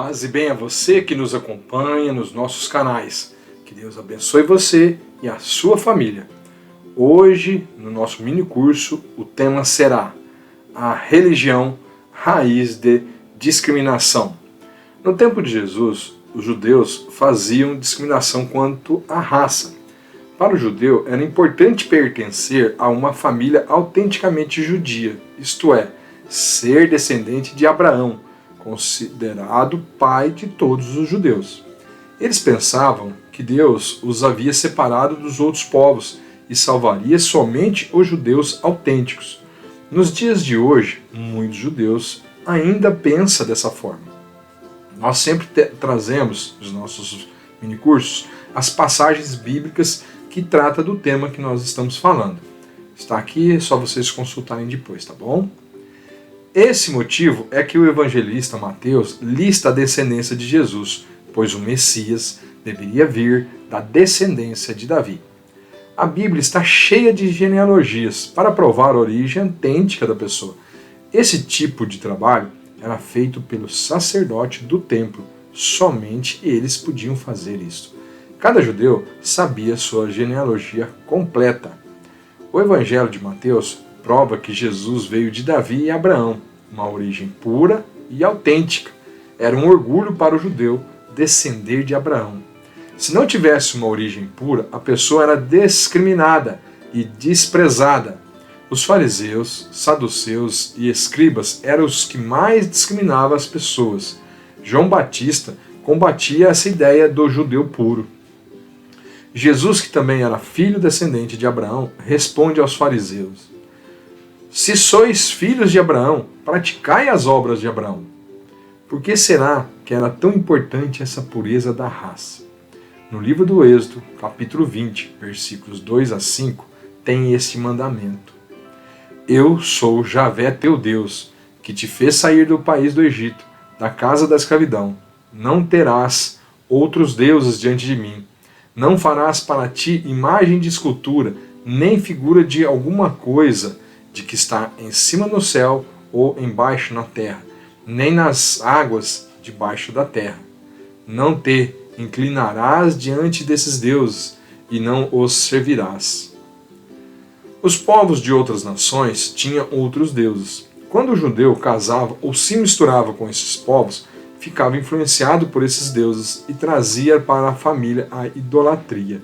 Paz e bem a você que nos acompanha nos nossos canais. Que Deus abençoe você e a sua família. Hoje, no nosso mini curso, o tema será a religião, raiz de discriminação. No tempo de Jesus, os judeus faziam discriminação quanto à raça. Para o judeu, era importante pertencer a uma família autenticamente judia, isto é, ser descendente de Abraão, considerado pai de todos os judeus. Eles pensavam que Deus os havia separado dos outros povos e salvaria somente os judeus autênticos. Nos dias de hoje, muitos judeus ainda pensam dessa forma. Nós sempre trazemos nos nossos minicursos as passagens bíblicas que tratam do tema que nós estamos falando. Está aqui, é só vocês consultarem depois, tá bom? Esse motivo é que o evangelista Mateus lista a descendência de Jesus, pois o Messias deveria vir da descendência de Davi. A Bíblia está cheia de genealogias para provar a origem autêntica da pessoa. Esse tipo de trabalho era feito pelo sacerdote do templo, somente eles podiam fazer isso. Cada judeu sabia sua genealogia completa. O Evangelho de Mateus prova que Jesus veio de Davi e Abraão, uma origem pura e autêntica. Era um orgulho para o judeu descender de Abraão. Se não tivesse uma origem pura, a pessoa era discriminada e desprezada. Os fariseus, saduceus e escribas eram os que mais discriminavam as pessoas. João Batista combatia essa ideia do judeu puro. Jesus, que também era filho descendente de Abraão, responde aos fariseus: se sois filhos de Abraão, praticai as obras de Abraão. Por que será que era tão importante essa pureza da raça? No livro do Êxodo, capítulo 20, versículos 2 a 5, tem este mandamento: eu sou Javé teu Deus, que te fez sair do país do Egito, da casa da escravidão. Não terás outros deuses diante de mim. Não farás para ti imagem de escultura, nem figura de alguma coisa de que está em cima no céu ou embaixo na terra, nem nas águas debaixo da terra. Não te inclinarás diante desses deuses e não os servirás. Os povos de outras nações tinham outros deuses. Quando o judeu casava ou se misturava com esses povos, ficava influenciado por esses deuses e trazia para a família a idolatria.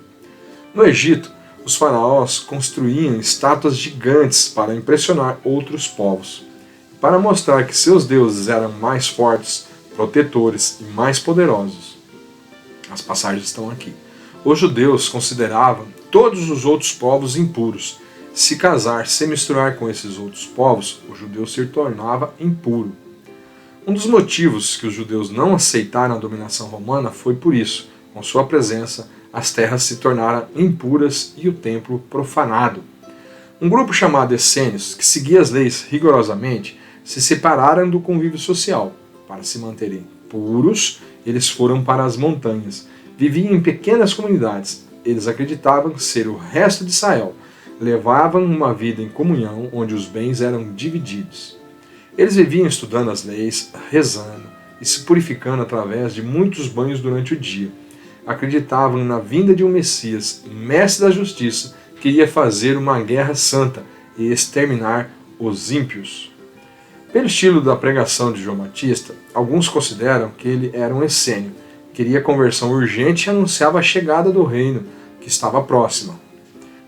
No Egito, os faraós construíam estátuas gigantes para impressionar outros povos. Para mostrar que seus deuses eram mais fortes, protetores e mais poderosos. As passagens estão aqui. Os judeus consideravam todos os outros povos impuros. Se casar, se misturar com esses outros povos, o judeu se tornava impuro. Um dos motivos que os judeus não aceitaram a dominação romana foi por isso. Com sua presença, as terras se tornaram impuras e o templo profanado. Um grupo chamado essênios, que seguia as leis rigorosamente, se separaram do convívio social. Para se manterem puros, eles foram para as montanhas. Viviam em pequenas comunidades. Eles acreditavam ser o resto de Israel. Levavam uma vida em comunhão, onde os bens eram divididos. Eles viviam estudando as leis, rezando e se purificando através de muitos banhos durante o dia. Acreditavam na vinda de um Messias, mestre da justiça, que iria fazer uma guerra santa e exterminar os ímpios. Pelo estilo da pregação de João Batista, alguns consideram que ele era um essênio, queria conversão urgente e anunciava a chegada do reino, que estava próxima.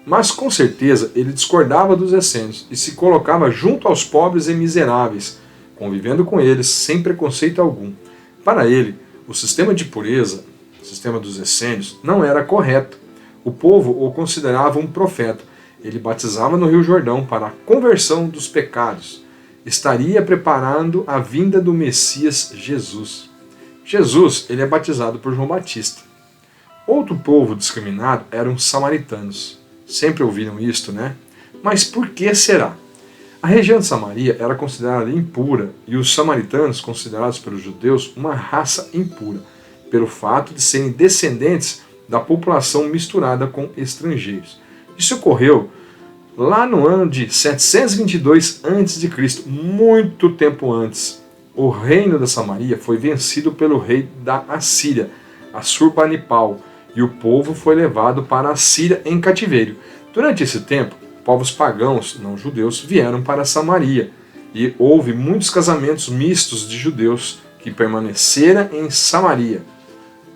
Mas com certeza ele discordava dos essênios e se colocava junto aos pobres e miseráveis, convivendo com eles sem preconceito algum. Para ele, o sistema de pureza, o sistema dos essênios, não era correto. O povo o considerava um profeta. Ele batizava no Rio Jordão para a conversão dos pecados. Estaria preparando a vinda do Messias Jesus. Jesus, ele é batizado por João Batista. Outro povo discriminado eram os samaritanos. Sempre ouviram isto, né? Mas por que será? A região de Samaria era considerada impura e os samaritanos, considerados pelos judeus uma raça impura, pelo fato de serem descendentes da população misturada com estrangeiros. Isso ocorreu lá no ano de 722 a.C., muito tempo antes. o reino da Samaria foi vencido pelo rei da Assíria, Assurbanipal, e o povo foi levado para a Síria em cativeiro. Durante esse tempo, povos pagãos, não judeus, vieram para Samaria, e houve muitos casamentos mistos de judeus que permaneceram em Samaria.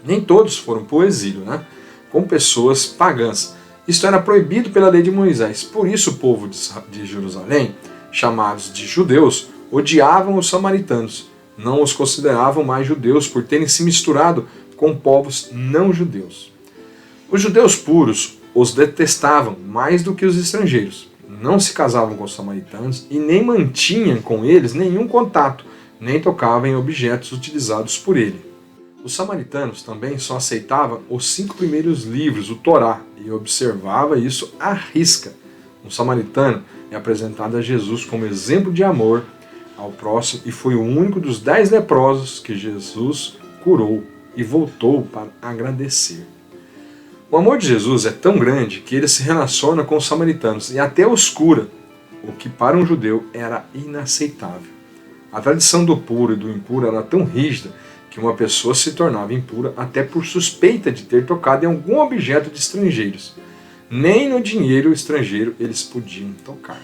Nem todos foram para o exílio, com pessoas pagãs. Isto era proibido pela lei de Moisés. Por isso o povo de Jerusalém, chamados de judeus, odiavam os samaritanos. Não os consideravam mais judeus por terem se misturado com povos não judeus. Os judeus puros os detestavam mais do que os estrangeiros. Não se casavam com os samaritanos e nem mantinham com eles nenhum contato, nem tocavam em objetos utilizados por ele. Os samaritanos também só aceitavam os 5 primeiros livros, o Torá, e observava isso à risca. Um samaritano é apresentado a Jesus como exemplo de amor ao próximo e foi o único dos 10 leprosos que Jesus curou e voltou para agradecer. O amor de Jesus é tão grande que ele se relaciona com os samaritanos e até os cura, o que para um judeu era inaceitável. A tradição do puro e do impuro era tão rígida que uma pessoa se tornava impura até por suspeita de ter tocado em algum objeto de estrangeiros. Nem no dinheiro estrangeiro eles podiam tocar.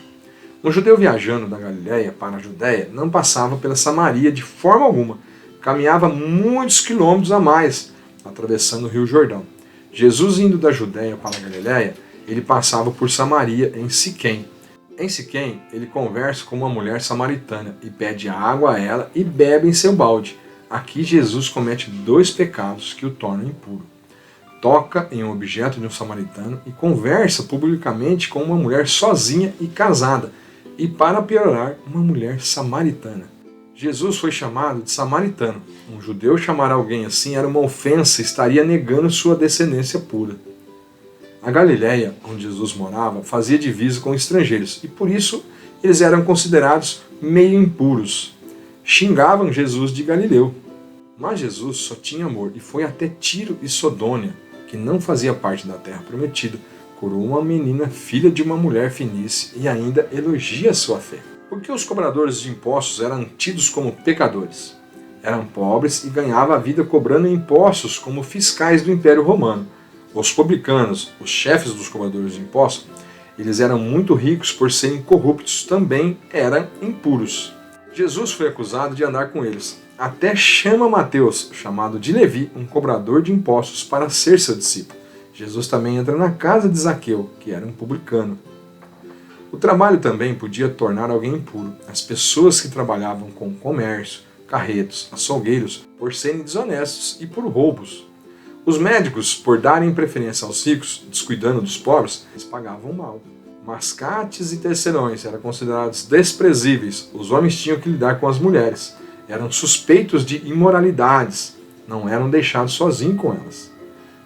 Um judeu viajando da Galiléia para a Judéia não passava pela Samaria de forma alguma. Caminhava muitos quilômetros a mais, atravessando o rio Jordão. Jesus indo da Judéia para a Galiléia, ele passava por Samaria, em Siquém. Em Siquém, ele conversa com uma mulher samaritana e pede água a ela e bebe em seu balde. Aqui Jesus comete 2 pecados que o tornam impuro. Toca em um objeto de um samaritano e conversa publicamente com uma mulher sozinha e casada, e para piorar, uma mulher samaritana. Jesus foi chamado de samaritano. Um judeu chamar alguém assim era uma ofensa e estaria negando sua descendência pura. A Galiléia, onde Jesus morava, fazia divisa com estrangeiros, e por isso eles eram considerados meio impuros. Xingavam Jesus de Galileu. Mas Jesus só tinha amor e foi até Tiro e Sodônia, que não fazia parte da terra prometida, curou uma menina filha de uma mulher fenícia e ainda elogia sua fé. Porque os cobradores de impostos eram tidos como pecadores. Eram pobres e ganhavam a vida cobrando impostos como fiscais do Império Romano. Os publicanos, os chefes dos cobradores de impostos, eles eram muito ricos por serem corruptos, também eram impuros. Jesus foi acusado de andar com eles. Até chama Mateus, chamado de Levi, um cobrador de impostos, para ser seu discípulo. Jesus também entra na casa de Zaqueu, que era um publicano. O trabalho também podia tornar alguém impuro. As pessoas que trabalhavam com comércio, carretos, açougueiros, por serem desonestos e por roubos. Os médicos, por darem preferência aos ricos, descuidando dos pobres, eles pagavam mal. Mascates e terceirões eram considerados desprezíveis. Os homens tinham que lidar com as mulheres. Eram suspeitos de imoralidades. Não eram deixados sozinhos com elas.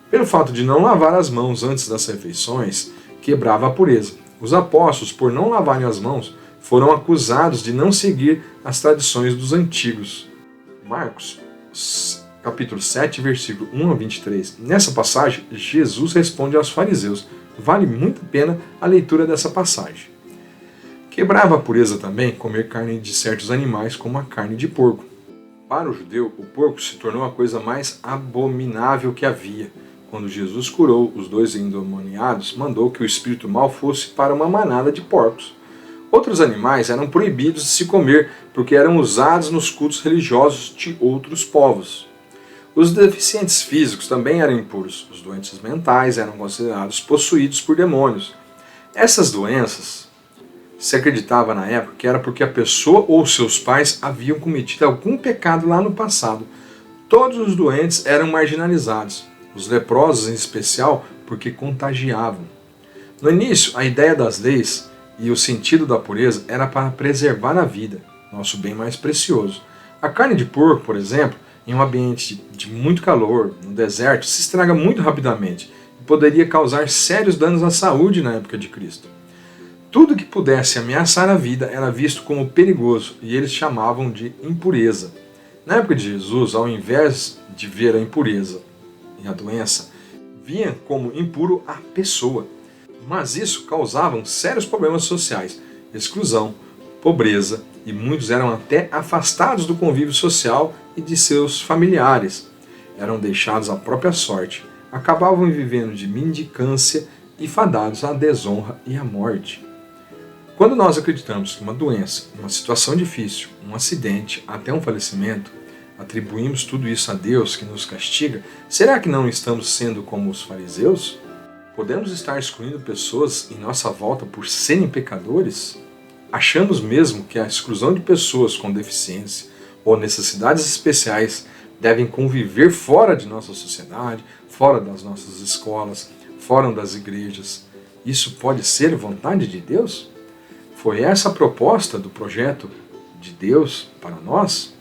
Pelo fato de não lavar as mãos antes das refeições, quebrava a pureza. Os apóstolos, por não lavarem as mãos, foram acusados de não seguir as tradições dos antigos. Marcos, capítulo 7, versículo 1 a 23. Nessa passagem, Jesus responde aos fariseus. Vale muito a pena a leitura dessa passagem. Quebrava a pureza também comer carne de certos animais, como a carne de porco. Para o judeu, o porco se tornou a coisa mais abominável que havia. Quando Jesus curou os 2 endemoniados, mandou que o espírito mau fosse para uma manada de porcos. Outros animais eram proibidos de se comer, porque eram usados nos cultos religiosos de outros povos. Os deficientes físicos também eram impuros. Os doentes mentais eram considerados possuídos por demônios. Essas doenças, se acreditava na época que era porque a pessoa ou seus pais haviam cometido algum pecado lá no passado. Todos os doentes eram marginalizados. Os leprosos, em especial, porque contagiavam. No início, a ideia das leis e o sentido da pureza era para preservar a vida, nosso bem mais precioso. A carne de porco, por exemplo, em um ambiente de muito calor, no deserto, se estraga muito rapidamente e poderia causar sérios danos à saúde na época de Cristo. Tudo que pudesse ameaçar a vida era visto como perigoso e eles chamavam de impureza. Na época de Jesus, ao invés de ver a impureza e a doença, via como impuro a pessoa. Mas isso causava sérios problemas sociais, exclusão, pobreza, e muitos eram até afastados do convívio social e de seus familiares. Eram deixados à própria sorte, acabavam vivendo de mendicância e fadados à desonra e à morte. Quando nós acreditamos que uma doença, uma situação difícil, um acidente, até um falecimento, atribuímos tudo isso a Deus que nos castiga, será que não estamos sendo como os fariseus? Podemos estar excluindo pessoas em nossa volta por serem pecadores? Achamos mesmo que a exclusão de pessoas com deficiência ou necessidades especiais devem conviver fora de nossa sociedade, fora das nossas escolas, fora das igrejas? Isso pode ser vontade de Deus? Foi essa a proposta do projeto de Deus para nós?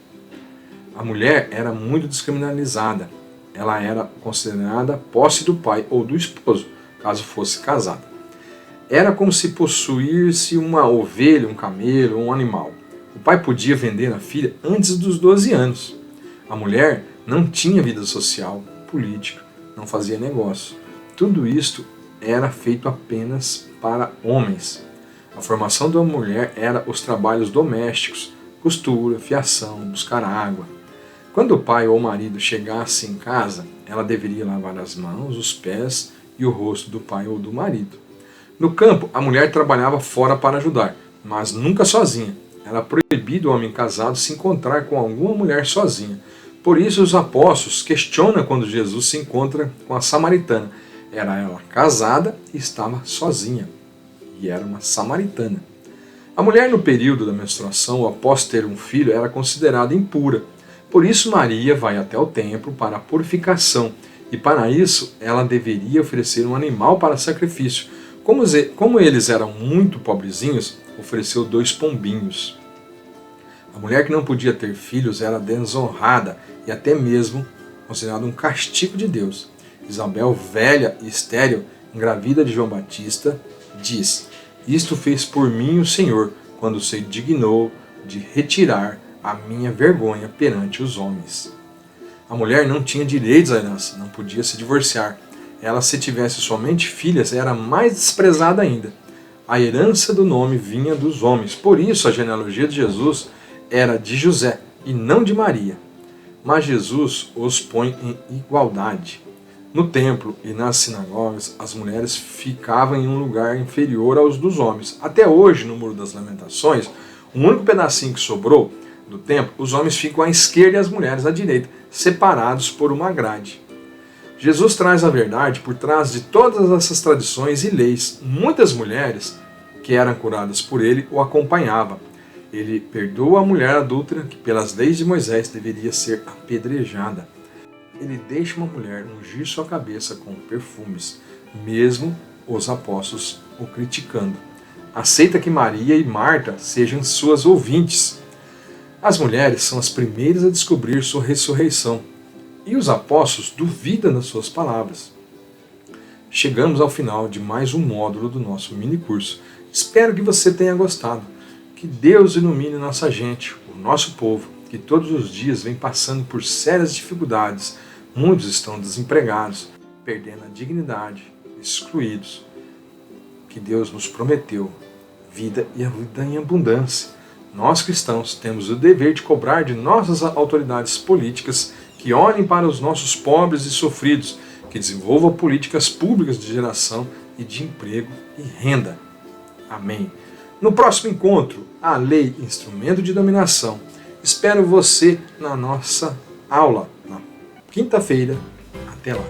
A mulher era muito descriminalizada. Ela era considerada posse do pai ou do esposo, caso fosse casada. Era como se possuísse uma ovelha, um camelo ou um animal. O pai podia vender a filha antes dos 12 anos. A mulher não tinha vida social, política, não fazia negócio. Tudo isto era feito apenas para homens. A formação da mulher era os trabalhos domésticos, costura, fiação, buscar água. Quando o pai ou o marido chegasse em casa, ela deveria lavar as mãos, os pés e o rosto do pai ou do marido. No campo, a mulher trabalhava fora para ajudar, mas nunca sozinha. Era proibido o homem casado se encontrar com alguma mulher sozinha. Por isso os apóstolos questionam quando Jesus se encontra com a samaritana. Era ela casada e estava sozinha. E era uma samaritana. A mulher no período da menstruação ou após ter um filho era considerada impura. Por isso Maria vai até o templo para a purificação e para isso ela deveria oferecer um animal para sacrifício. Como eles eram muito pobrezinhos, ofereceu 2 pombinhos. A mulher que não podia ter filhos era desonrada e até mesmo considerada um castigo de Deus. Isabel, velha e estéril, engravida de João Batista, diz: "Isto fez por mim o Senhor, quando se dignou de retirar a minha vergonha perante os homens." A mulher não tinha direitos à herança, não podia se divorciar. Ela, se tivesse somente filhas, era mais desprezada ainda. A herança do nome vinha dos homens, por isso a genealogia de Jesus era de José e não de Maria. Mas Jesus os põe em igualdade. No templo e nas sinagogas, as mulheres ficavam em um lugar inferior aos dos homens. Até hoje, no Muro das Lamentações, o único pedacinho que sobrou do templo, os homens ficam à esquerda e as mulheres à direita, separados por uma grade. Jesus traz a verdade por trás de todas essas tradições e leis. Muitas mulheres que eram curadas por ele o acompanhavam. Ele perdoa a mulher adúltera que, pelas leis de Moisés, deveria ser apedrejada. Ele deixa uma mulher ungir sua cabeça com perfumes, mesmo os apóstolos o criticando. Aceita que Maria e Marta sejam suas ouvintes. As mulheres são as primeiras a descobrir sua ressurreição, e os apóstolos duvidam das suas palavras. Chegamos ao final de mais um módulo do nosso mini curso. Espero que você tenha gostado. Que Deus ilumine nossa gente, o nosso povo, que todos os dias vem passando por sérias dificuldades. Muitos estão desempregados, perdendo a dignidade, excluídos. Que Deus nos prometeu vida e a vida em abundância. Nós cristãos temos o dever de cobrar de nossas autoridades políticas que olhem para os nossos pobres e sofridos, que desenvolvam políticas públicas de geração e de emprego e renda. Amém. No próximo encontro, a lei, instrumento de dominação. Espero você na nossa aula, na quinta-feira. Até lá.